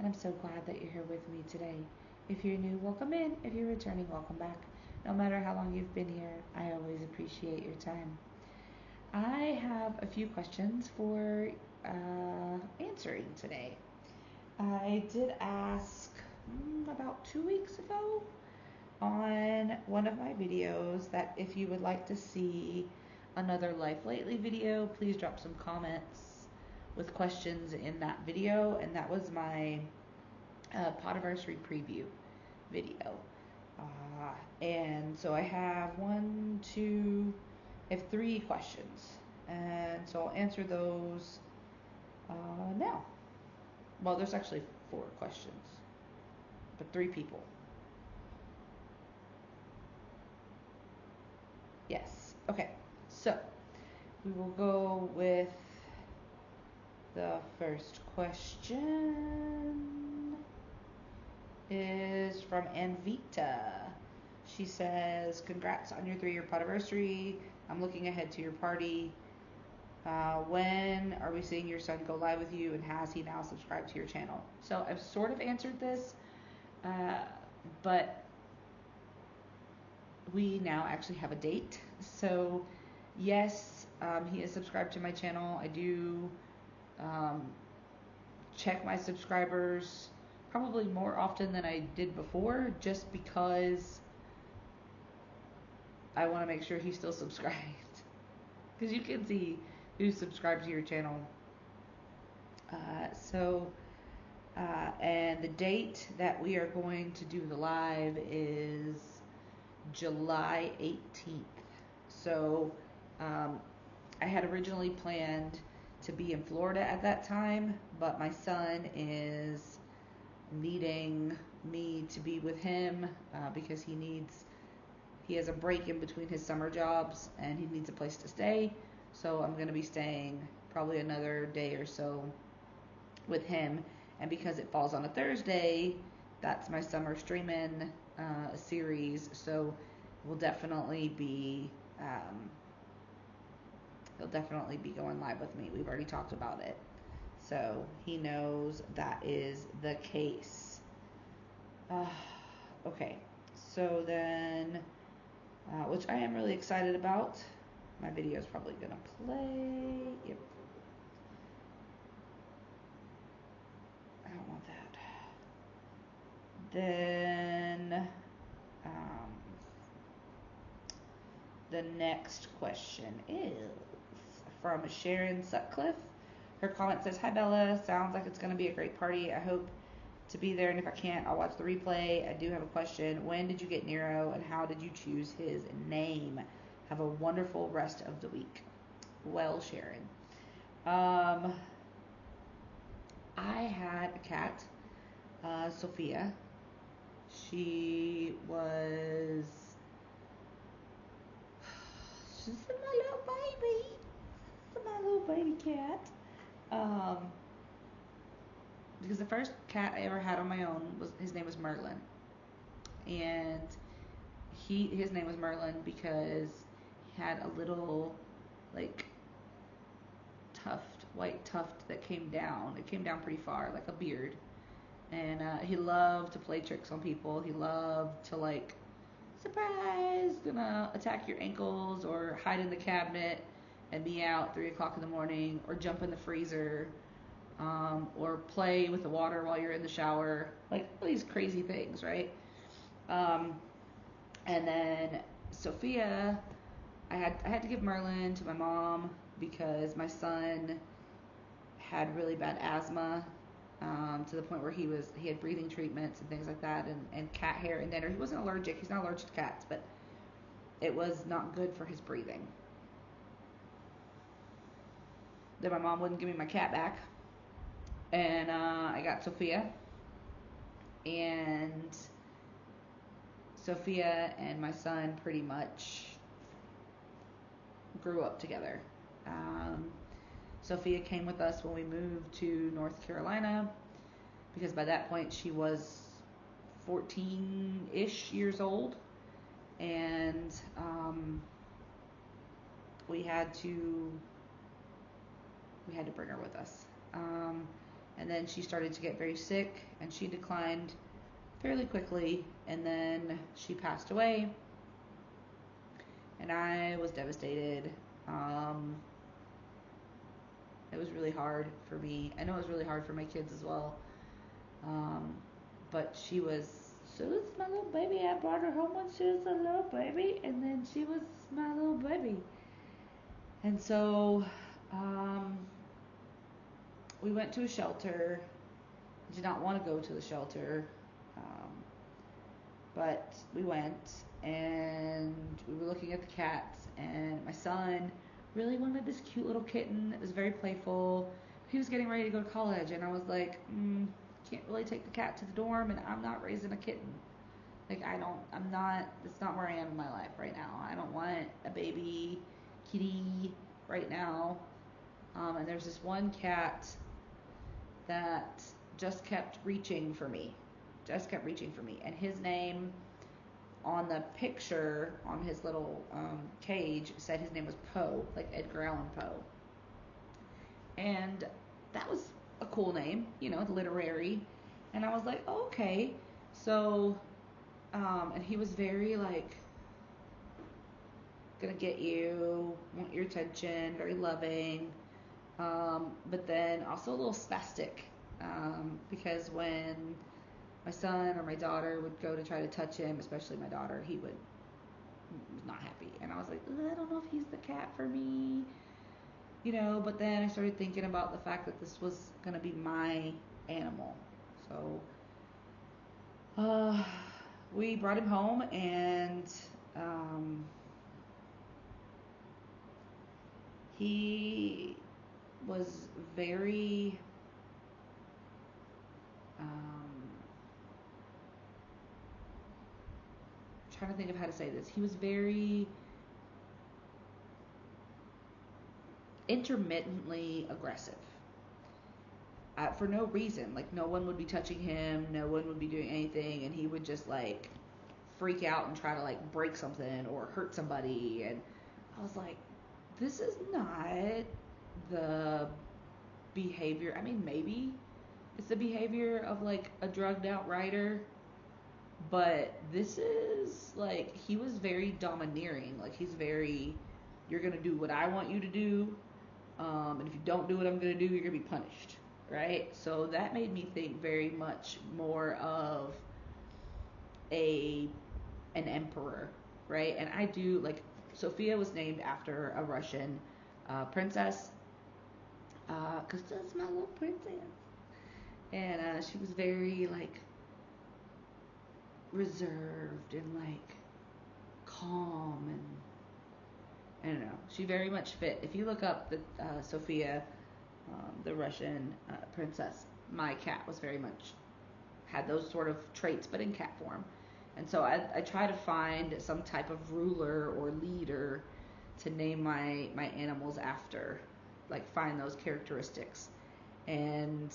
and I'm so glad that you're here with me today. If you're new, welcome in. If you're returning, welcome back. No matter how long you've been here, I always appreciate your time. I have a few questions for answering today. I did ask about 2 weeks ago on one of my videos that if you would like to see another Life Lately video, please drop some comments with questions in that video, and that was my podiversary preview video. And so I have I have 3 questions, and so I'll answer those now. Well, there's actually 4 questions, but 3 people. Yes. Okay. So we will go with the first question is from Anvita. She says, congrats on your 3-year podiversary. I'm looking ahead to your party. When are we seeing your son go live with you, and has he now subscribed to your channel? So I've sort of answered this, but we now actually have a date. So yes, he is subscribed to my channel. I do check my subscribers probably more often than I did before, just because I want to make sure he's still subscribed. Because you can see who's subscribed to your channel. And the date that we are going to do the live is July 18th. So I had originally planned to be in Florida at that time, but my son is needing me to be with him because he has a break in between his summer jobs and he needs a place to stay. So I'm going to be staying probably another day or so with him, and because it falls on a Thursday, that's my summer streaming series, so we'll definitely be he'll definitely be going live with me. We've already talked about it, so he knows that is the case. Okay, so then which I am really excited about. My video is probably gonna play. Yep. I don't want that. Then the next question is from Sharon Sutcliffe. Her comment says, "Hi Bella, sounds like it's gonna be a great party. I hope to be there, and if I can't, I'll watch the replay. I do have a question. When did you get Nero, and how did you choose his name? Have a wonderful rest of the week." Well, Sharon, I had a cat, Sophia. She's my little baby. She's my little baby cat. Because the first cat I ever had on my own his name was Merlin, and his name was Merlin because he had a little white tuft that came down. It came down pretty far, like a beard, and he loved to play tricks on people. He loved to surprise, gonna attack your ankles, or hide in the cabinet and be out 3 o'clock in the morning, or jump in the freezer. Or play with the water while you're in the shower, like all these crazy things, right? And then Sophia, I had to give Merlin to my mom because my son had really bad asthma, to the point where he had breathing treatments and things like that, and cat hair in there. He wasn't allergic. He's not allergic to cats, but it was not good for his breathing. Then my mom wouldn't give me my cat back. And I got Sophia, and Sophia and my son pretty much grew up together. Sophia came with us when we moved to North Carolina, because by that point she was 14-ish years old, and we had to bring her with us. And then she started to get very sick, and she declined fairly quickly, and then she passed away, and I was devastated. It was really hard for me. I know it was really hard for my kids as well. But she was my little baby. I brought her home when she was a little baby, and then she was my little baby. And so we went to a shelter. I did not want to go to the shelter, but we went, and we were looking at the cats, and my son really wanted this cute little kitten. It was very playful. He was getting ready to go to college, and I was like, can't really take the cat to the dorm, and I'm not raising a kitten. Like, it's not where I am in my life right now. I don't want a baby kitty right now. And there's this one cat that just kept reaching for me. And his name on the picture, on his little cage, said his name was Poe, like Edgar Allan Poe. And that was a cool name, literary. And I was like, oh, okay. So, and he was very like, gonna get you, want your attention, very loving. But then also a little spastic. Because when my son or my daughter would go to try to touch him, especially my daughter, he was not happy. And I was like, I don't know if he's the cat for me. But then I started thinking about the fact that this was going to be my animal. So, we brought him home, and he was very trying to think of how to say this. He was very intermittently aggressive. For no reason. Like, no one would be touching him, no one would be doing anything, and he would just like freak out and try to like break something or hurt somebody. And I was like, this is not the behavior. I mean, maybe it's the behavior of like a drugged out writer, but this is like, he was very domineering. Like, he's very, you're gonna do what I want you to do, and if you don't do what I'm gonna do, you're gonna be punished, right? So that made me think very much more of an emperor, right? And I do like, Sophia was named after a Russian princess, because that's my little princess, and she was very like reserved and like calm, and I don't know. She very much fit. If you look up the Sophia, the Russian princess, my cat was very much, had those sort of traits, but in cat form. And so I try to find some type of ruler or leader to name my animals after, like find those characteristics. And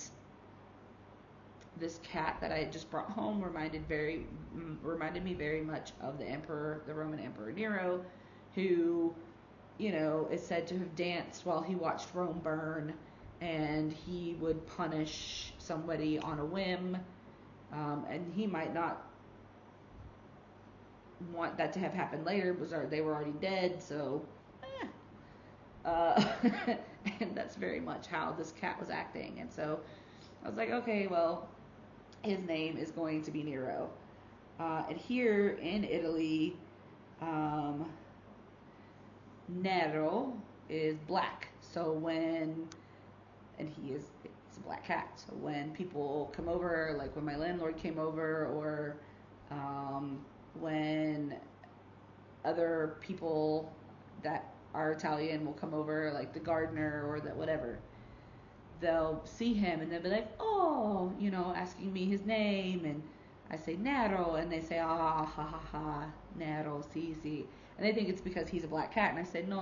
this cat that I just brought home reminded me very much of the emperor, the Roman Emperor Nero, who, is said to have danced while he watched Rome burn, and he would punish somebody on a whim, and he might not want that to have happened later, because they were already dead, so and that's very much how this cat was acting. And so I was like, okay, well, his name is going to be Nero. And here in Italy, Nero is black. So and it's a black cat. So when people come over, like when my landlord came over, or when other people that are Italian will come over, like the gardener or the whatever, they'll see him and they'll be like, oh, asking me his name, and I say Nero, and they say, ah, ha, ha, ha, Nero, si. And they think it's because he's a black cat, and I say, no.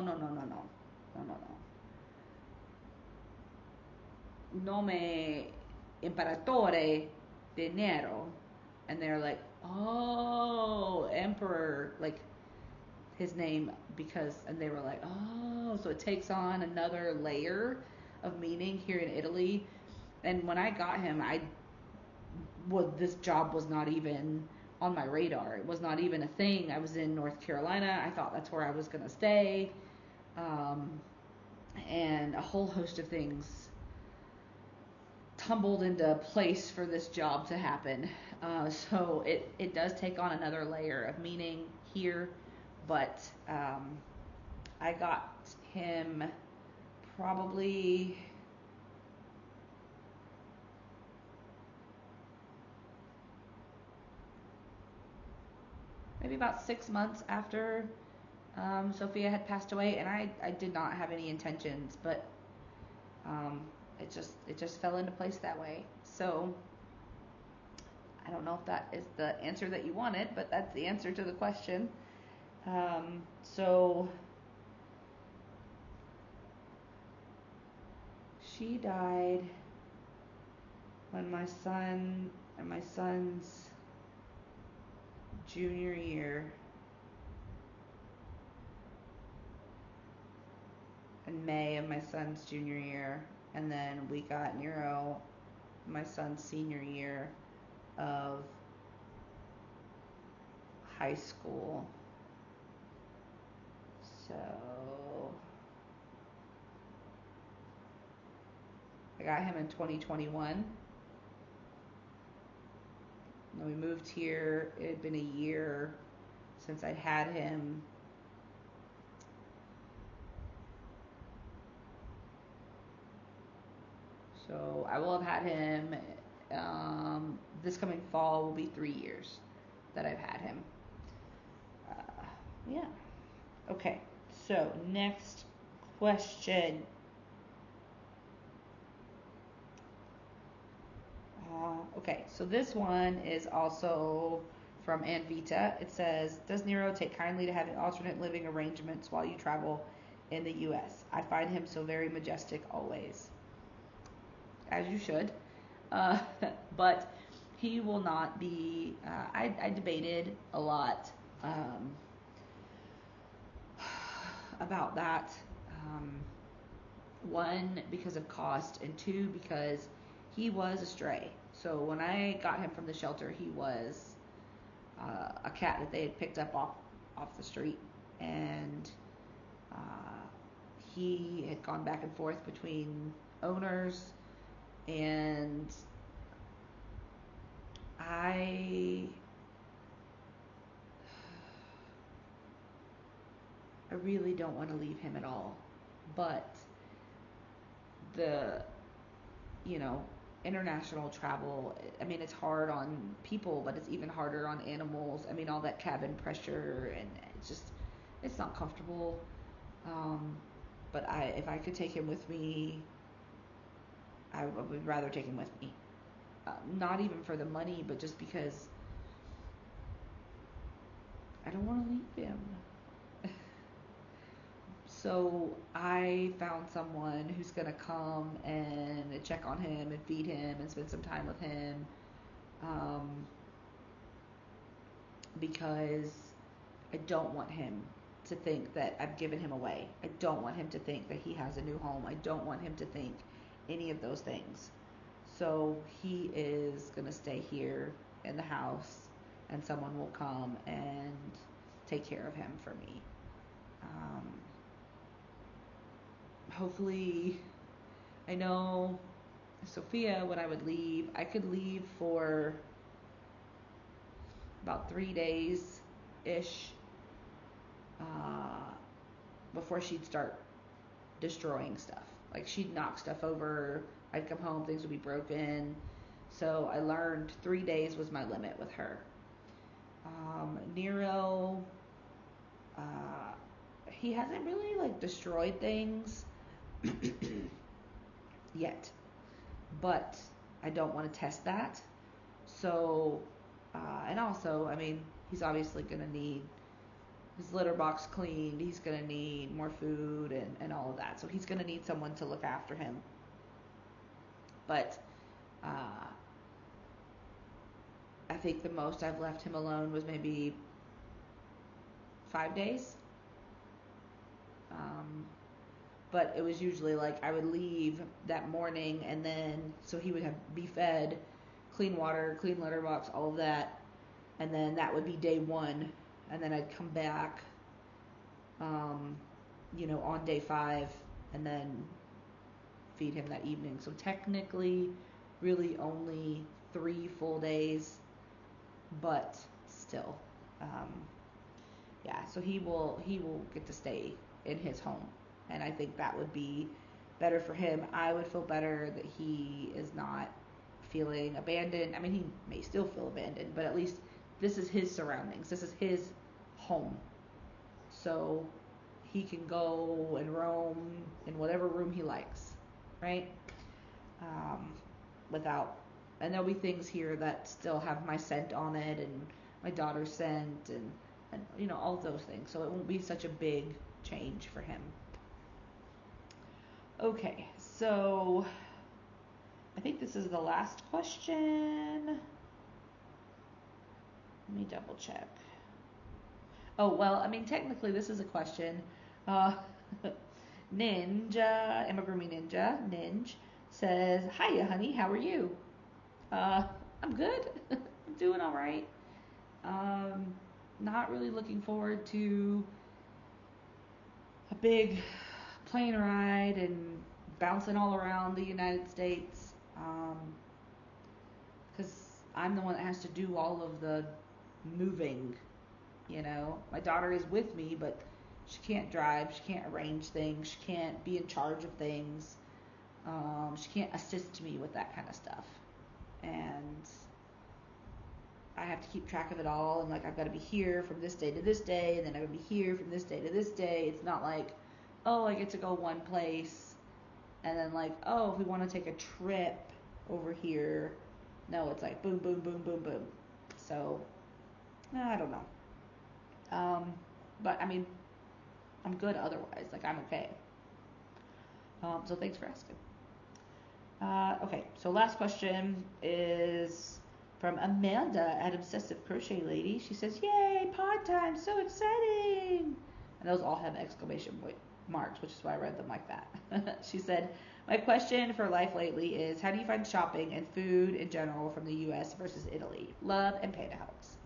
Nome Imperatore de Nero. And they're like, oh, emperor, like his name, and they were like, oh, so it takes on another layer of meaning here in Italy. And when I got him, this job was not even on my radar. It was not even a thing. I was in North Carolina. I thought that's where I was gonna stay, um, and a whole host of things tumbled into place for this job to happen. So it does take on another layer of meaning here, but I got him probably maybe about 6 months after Sophia had passed away, and I did not have any intentions, but um, it just fell into place that way. So I don't know if that is the answer that you wanted, but that's the answer to the question. So she died when my son's junior year, in May of my son's junior year, and then we got Nero my son's senior year of high school. So I got him in 2021. When we moved here, it had been a year since I'd had him. So I will have had him, this coming fall will be 3 years that I've had him. Yeah. Okay, so next question. Okay, so this one is also from Anvita. It says, does Nero take kindly to having alternate living arrangements while you travel in the U.S.? I find him so very majestic always. As you should. But he will not be, I debated a lot about that. One, because of cost, and two, because he was a stray. So when I got him from the shelter, he was a cat that they had picked up off the street, and he had gone back and forth between owners, and I really don't want to leave him at all, but the international travel, I mean, it's hard on people, but it's even harder on animals. I mean, all that cabin pressure, and it's not comfortable. But if I could take him with me, I would rather take him with me. Not even for the money, but just because I don't want to leave him. So I found someone who's going to come and check on him and feed him and spend some time with him, because I don't want him to think that I've given him away. I don't want him to think that he has a new home. I don't want him to think any of those things. So he is going to stay here in the house, and someone will come and take care of him for me. Hopefully, I know Sophia, when I would leave, I could leave for about 3 days-ish before she'd start destroying stuff. Like, she'd knock stuff over, I'd come home, things would be broken. So I learned 3 days was my limit with her. Nero, he hasn't really destroyed things yet, but I don't want to test that. So, and also, I mean, he's obviously going to need his litter box cleaned. He's going to need more food and all of that. So he's going to need someone to look after him. But I think the most I've left him alone was maybe 5 days. but it was usually like I would leave that morning, and then so he would be fed, clean water, clean litter box, all of that, and then that would be day one, and then I'd come back, on day 5, and then feed him that evening. So technically, really only 3 full days, but still, yeah. So he will get to stay in his home, and I think that would be better for him. I would feel better that he is not feeling abandoned. I mean, he may still feel abandoned, but at least this is his surroundings. This is his home. So he can go and roam in whatever room he likes, right? Without, and there'll be things here that still have my scent on it, and my daughter's scent, and all of those things. So it won't be such a big change for him. Okay, so I think this is the last question. Let me double check. Oh, well, I mean, technically this is a question. Ninja, Amigurumi Ninja, Ninja, says, "Hiya, honey, how are you?" I'm good. I'm doing all right. Not really looking forward to a big plane ride and bouncing all around the United States, because I'm the one that has to do all of the moving. My daughter is with me, but she can't drive, she can't arrange things, she can't be in charge of things, she can't assist me with that kind of stuff, and I have to keep track of it all, and like I've got to be here from this day to this day, and then I'm going to be here from this day to this day. It's not like, oh, I get to go one place, and then like, oh, if we want to take a trip over here, no, it's like boom, boom, boom, boom, boom. So, I don't know. But I mean, I'm good otherwise. Like, I'm okay. So thanks for asking. Okay, so last question is from Amanda at Obsessive Crochet Lady. She says, "Yay, pod time, so exciting!" And those all have exclamation point marks, which is why I read them like that. She said, "My question for life lately is, how do you find shopping and food in general from the U.S. versus Italy? Love, and Panda Hugs."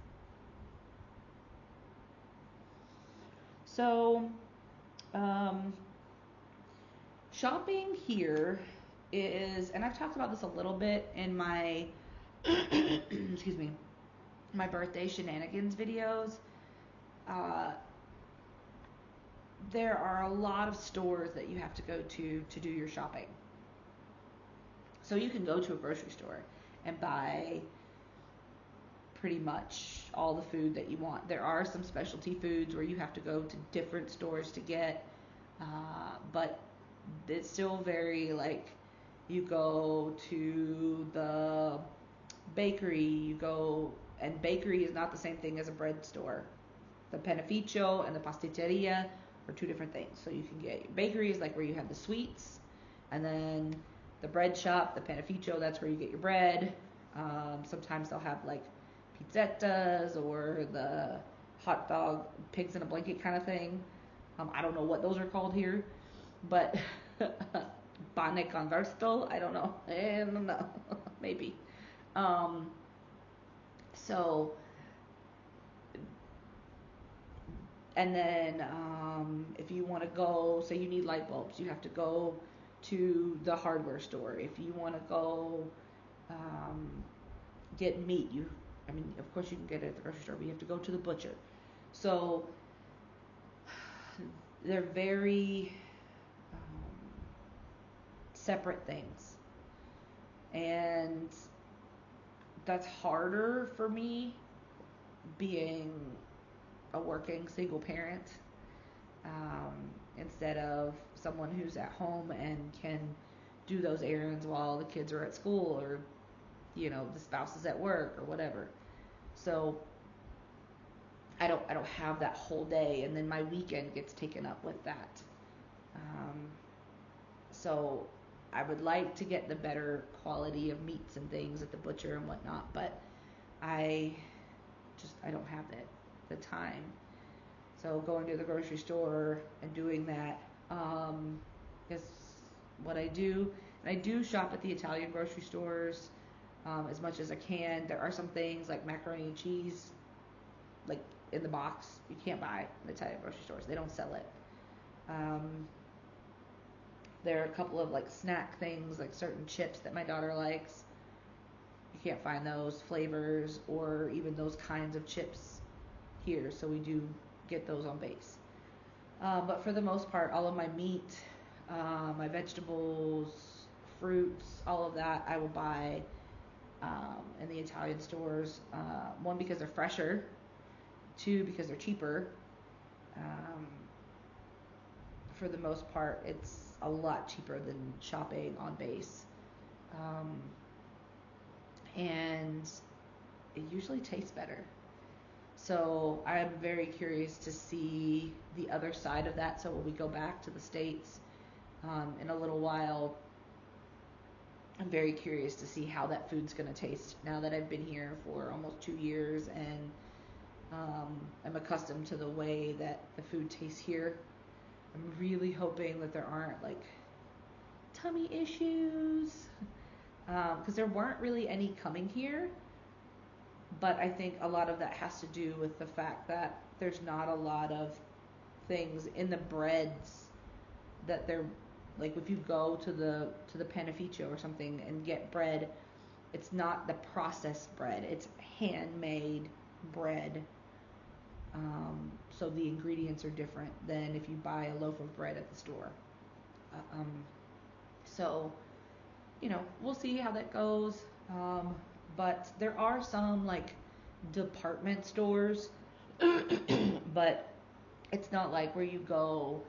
So, shopping here is, and I've talked about this a little bit in my, excuse me, my birthday shenanigans videos. There are a lot of stores that you have to go to do your shopping. So you can go to a grocery store and buy pretty much all the food that you want. There are some specialty foods where you have to go to different stores to get, but it's still very like, you go to the bakery, and bakery is not the same thing as a bread store. The panificio and the pasticceria are 2 different things. So you can get, bakery is like where you have the sweets, and then the bread shop, the panificio, that's where you get your bread. Sometimes they'll have like pizzettas or the hot dog, pigs in a blanket kind of thing. I don't know what those are called here, but pane con versto, I don't know, maybe. So, and then if you want to go, say you need light bulbs, you have to go to the hardware store. If you want to go get meat, of course you can get it at the grocery store, but you have to go to the butcher. So they're very separate things, and that's harder for me being a working single parent, instead of someone who's at home and can do those errands while the kids are at school, or the spouse is at work or whatever. So I don't have that whole day, and then my weekend gets taken up with that. So I would like to get the better quality of meats and things at the butcher and whatnot, but I don't have the time. So going to the grocery store and doing that, what I do. And I do shop at the Italian grocery stores as much as I can. There are some things like macaroni and cheese, like in the box, you can't buy in Italian grocery stores. They don't sell it. There are a couple of like snack things, like certain chips that my daughter likes. You can't find those flavors or even those kinds of chips here, so we do get those on base. But for the most part, all of my meat, my vegetables, fruits, all of that, I will buy in the Italian stores. One, because they're fresher. Two, because they're cheaper. For the most part, it's a lot cheaper than shopping on base. And it usually tastes better. So I'm very curious to see the other side of that. So when we go back to the States in a little while, I'm very curious to see how that food's going to taste now that I've been here for almost 2 years and I'm accustomed to the way that the food tastes here. I'm really hoping that there aren't like tummy issues, because there weren't really any coming here. But I think a lot of that has to do with the fact that there's not a lot of things in the breads that they're like. If you go to the panificio or something and get bread, it's not the processed bread. It's handmade bread. So the ingredients are different than if you buy a loaf of bread at the store. So, we'll see how that goes. But there are some like department stores, but it's not like where you go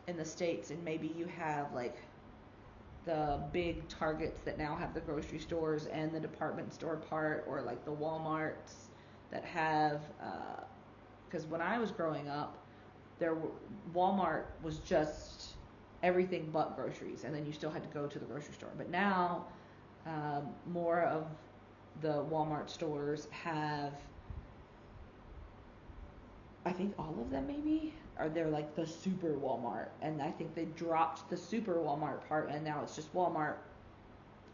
in the States and maybe you have like the big Targets that now have the grocery stores and the department store part, or like the Walmarts that have, because when I was growing up, Walmart was just everything but groceries, and then you still had to go to the grocery store. But now, more of the Walmart stores have, I think all of them maybe, they're like the super Walmart, and I think they dropped the super Walmart part, and now it's just Walmart.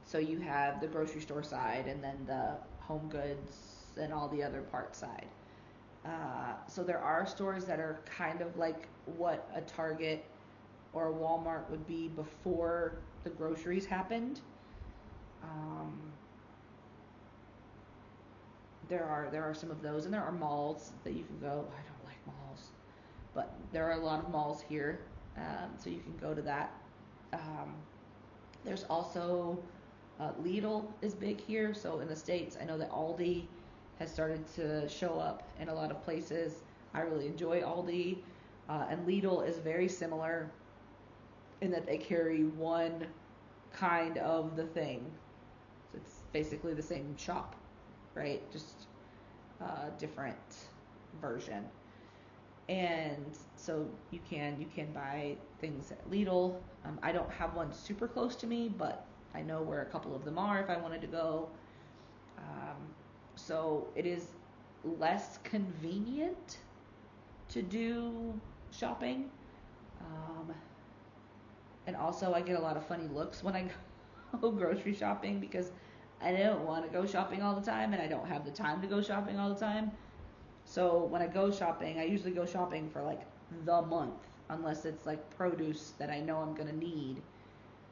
So you have the grocery store side, and then the home goods and all the other part side. So there are stores that are kind of like what a Target or a Walmart would be before the groceries happened. There are some of those, and there are malls that you can go. I don't like malls, but there are a lot of malls here, so you can go to that. There's also Lidl is big here. So in the States, I know that Aldi has started to show up in a lot of places. I really enjoy Aldi, and Lidl is very similar in that they carry one kind of the thing. So it's basically the same shop, right? Just a different version. And so you can buy things at Lidl. I don't have one super close to me, but I know where a couple of them are if I wanted to go. So it is less convenient to do shopping. And also I get a lot of funny looks when I go grocery shopping, because I don't want to go shopping all the time, and I don't have the time to go shopping all the time. So when I go shopping, I usually go shopping for like the month, unless it's like produce that I know I'm going to need.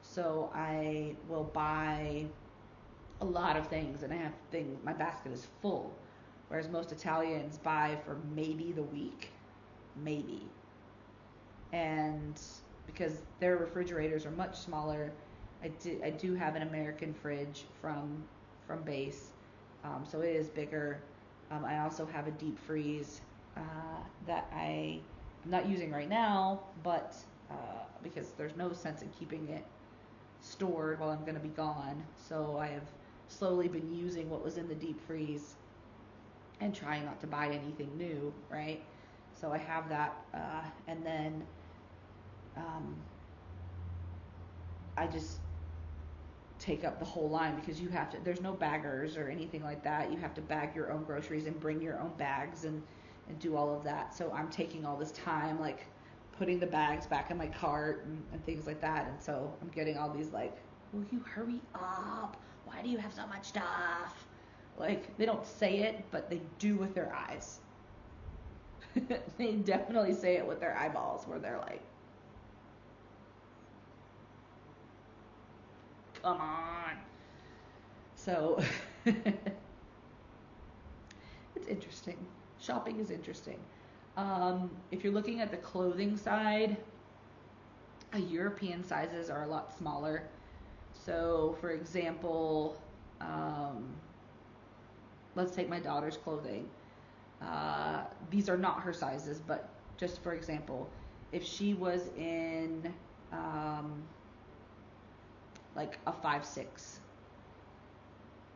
So I will buy a lot of things, and my basket is full. Whereas most Italians buy for maybe the week, maybe. And because their refrigerators are much smaller, I do have an American fridge from base, so it is bigger. I also have a deep freeze that I'm not using right now, but because there's no sense in keeping it stored while I'm going to be gone. So I have slowly been using what was in the deep freeze and trying not to buy anything new, right? So I have that, and then I just take up the whole line, because there's no baggers or anything like that. You have to bag your own groceries and bring your own bags and do all of that. So I'm taking all this time like putting the bags back in my cart and things like that. And so I'm getting all these like, will you hurry up? Why do you have so much stuff? Like, they don't say it, but they do with their eyes. They definitely say it with their eyeballs, where they're like, come on. So it's interesting. Shopping is interesting. If you're looking at the clothing side, European sizes are a lot smaller. So, for example, let's take my daughter's clothing. These are not her sizes, but just for example, if she was in like a 5'6"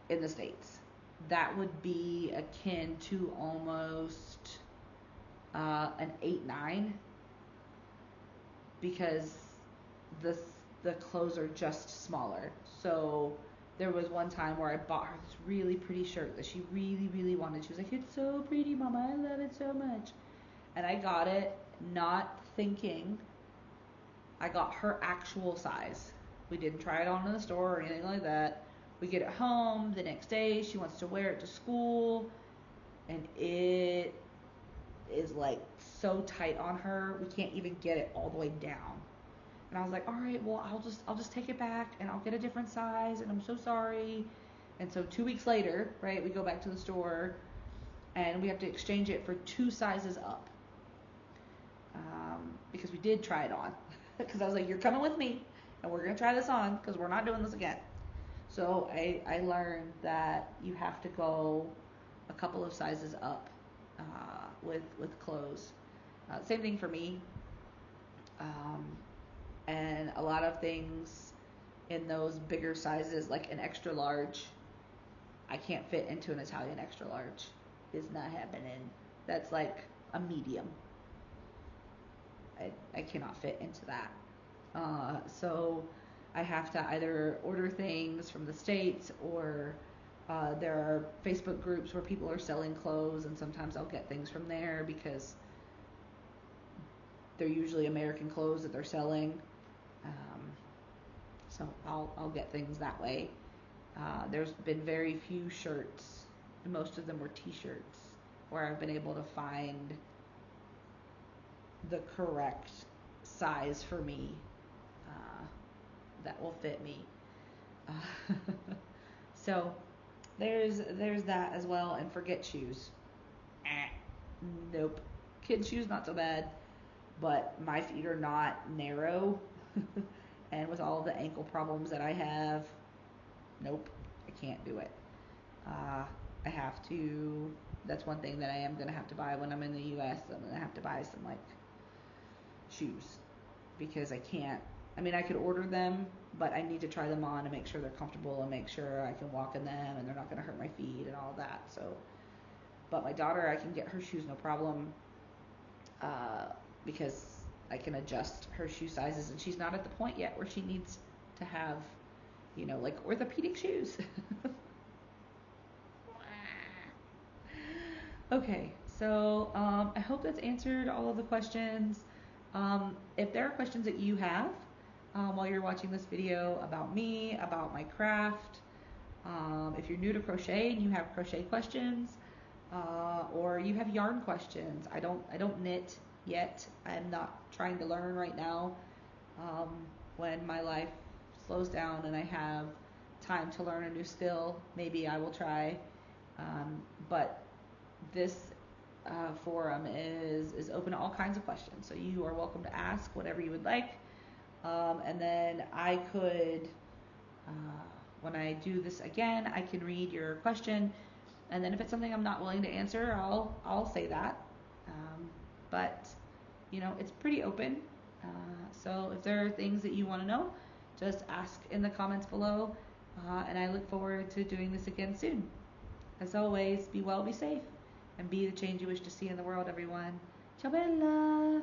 in the States, that would be akin to almost an 8'9", because the clothes are just smaller. So there was one time where I bought her this really pretty shirt that she really, really wanted. She was like, it's so pretty, Mama, I love it so much. And I got it not thinking I got her actual size. We didn't try it on in the store or anything like that. We get it home the next day. She wants to wear it to school, and it is like so tight on her. We can't even get it all the way down. And I was like, all right, well, I'll just take it back and I'll get a different size, and I'm so sorry. And so 2 weeks later, right, we go back to the store and we have to exchange it for 2 sizes up. Because we did try it on. Because I was like, you're coming with me and we're going to try this on, because we're not doing this again. So I learned that you have to go a couple of sizes up with clothes. Same thing for me. And a lot of things in those bigger sizes, like an extra large, I can't fit into an Italian extra large. It's not happening. That's like a medium. I cannot fit into that. So I have to either order things from the States, or there are Facebook groups where people are selling clothes, and sometimes I'll get things from there because they're usually American clothes that they're selling. So I'll get things that way. There's been very few shirts, most of them were t-shirts, where I've been able to find the correct size for me that will fit me. So there's that as well. And forget shoes. Nope. Kid shoes, not so bad, but my feet are not narrow. And with all the ankle problems that I have, nope, I can't do it. I have to, that's one thing that I am going to have to buy when I'm in the US. I'm going to have to buy some like shoes, because I can't, I mean, I could order them, but I need to try them on to make sure they're comfortable and make sure I can walk in them and they're not going to hurt my feet and all that. So, but my daughter, I can get her shoes no problem, because I can adjust her shoe sizes, and she's not at the point yet where she needs to have, you know, like orthopedic shoes. Okay, so I hope that's answered all of the questions. If there are questions that you have while you're watching this video about me, about my craft, if you're new to crochet and you have crochet questions, or you have yarn questions, I don't knit yet. I'm not trying to learn right now. When my life slows down and I have time to learn a new skill, maybe I will try. But this forum is open to all kinds of questions, so you are welcome to ask whatever you would like. And then I could, when I do this again, I can read your question, and then if it's something I'm not willing to answer, I'll say that. But you know, it's pretty open. So if there are things that you want to know, just ask in the comments below, and I look forward to doing this again soon. As always, be well, be safe, and be the change you wish to see in the world, everyone. Ciao bella!